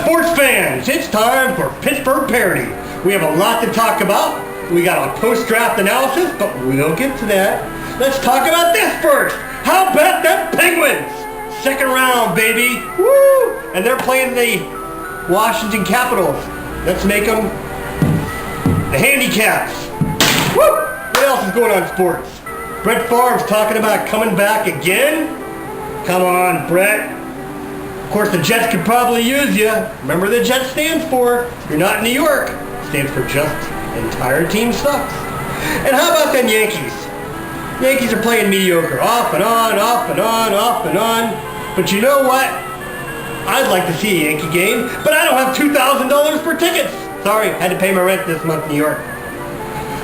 Sports fans, it's time for Pittsburgh Parody. We have a lot to talk about. We got a post-draft analysis, but we'll get to that. Let's talk about this first. How about them Penguins? Second round, baby. Woo! And they're playing the Washington Capitals. Let's make them the Handicaps. Woo! What else is going on in sports? Brett Favre's talking about coming back again. Come on, Brett. Of course, the Jets could probably use you. Remember the Jets stands for? If you're not in New York, it stands for just entire team sucks. And how about them Yankees? Yankees are playing mediocre. Off and on, off and on, off and on. But you know what? I'd like to see a Yankee game, but I don't have $2,000 for tickets. Sorry, had to pay my rent this month in New York.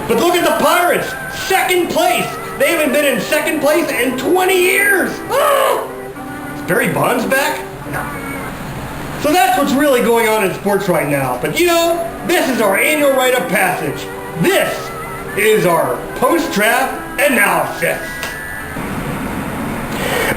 But look at the Pirates. Second place. They haven't been in second place in 20 years. Oh! Is Barry Bonds back? No. So that's what's really going on in sports right now. But you know, this is our annual rite of passage. This is our post-draft analysis.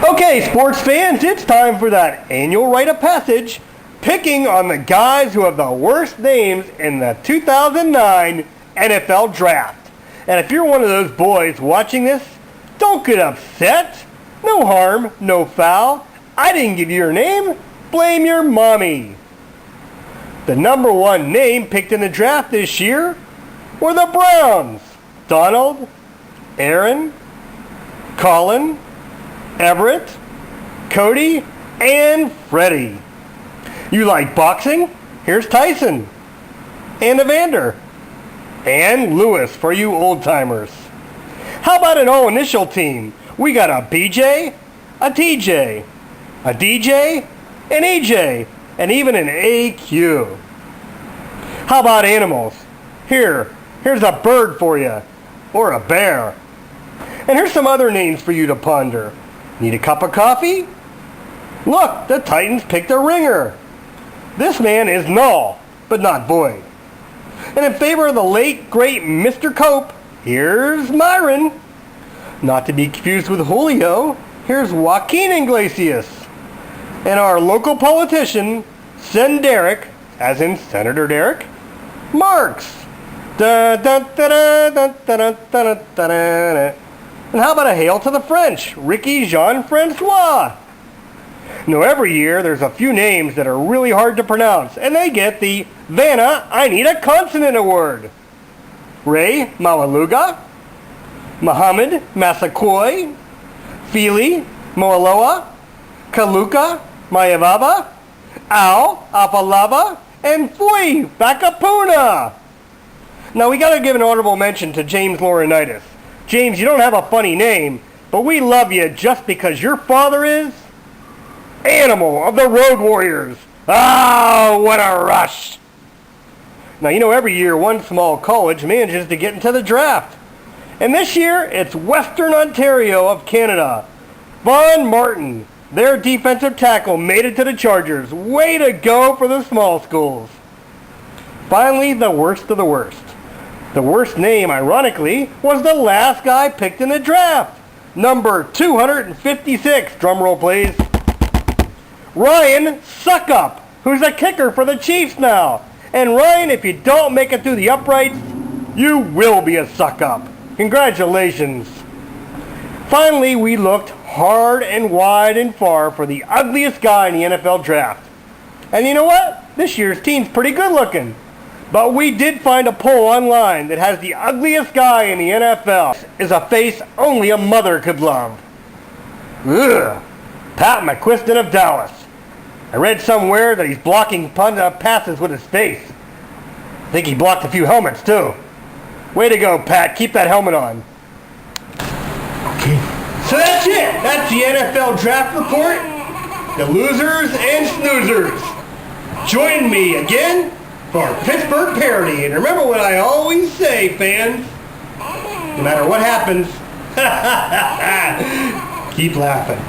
Okay, sports fans, it's time for that annual rite of passage, picking on the guys who have the worst names in the 2009 NFL Draft. And if you're one of those boys watching this, don't get upset. No harm, no foul. I didn't give you your name. Blame your mommy. The number one name picked in the draft this year were the Browns. Donald, Aaron, Colin, Everett, Cody, and Freddie. You like boxing? Here's Tyson, and Evander, and Lewis for you old-timers. How about an all-initial team? We got a BJ, a TJ, a DJ, an EJ, and even an AQ. How about animals? Here's a bird for you, or a bear. And here's some other names for you to ponder. Need a cup of coffee? Look, the Titans picked a ringer. This man is null, but not void. And in favor of the late, great Mr. Cope, here's Myron. Not to be confused with Julio, here's Joaquin Iglesias. And our local politician, Sen Derek, as in Senator Derek, Marks. And how about a hail to the French, Ricky Jean-Francois? Now every year there's a few names that are really hard to pronounce, and they get the Vanna I Need a Consonant Award. Ray Malaluga, Muhammad Massaquoi, Fili Moaloa, Kaluka Mayavava, Al Apalava, and Fui Bakapuna. Now we gotta give an honorable mention to James Laurinaitis. James, you don't have a funny name, but we love you just because your father is Animal of the Road Warriors. Oh, what a rush. Now, you know, every year one small college manages to get into the draft. And this year, it's Western Ontario of Canada. Von Martin, their defensive tackle, made it to the Chargers. Way to go for the small schools. Finally, the worst of the worst. The worst name, ironically, was the last guy picked in the draft. Number 256, drumroll please. Ryan Suckup, who's a kicker for the Chiefs now. And Ryan, if you don't make it through the uprights, you will be a suck-up. Congratulations. Finally, we looked hard and wide and far for the ugliest guy in the NFL draft. And you know what? This year's team's pretty good looking. But we did find a poll online that has the ugliest guy in the NFL is a face only a mother could love. Ugh. Pat McQuiston of Dallas. I read somewhere that he's blocking passes with his face. I think he blocked a few helmets too. Way to go, Pat. Keep that helmet on. Okay. So that's it. That's the NFL Draft Report. The losers and snoozers. Join me again for Pittsburgh Parody. And remember what I always say, fans. No matter what happens, keep laughing.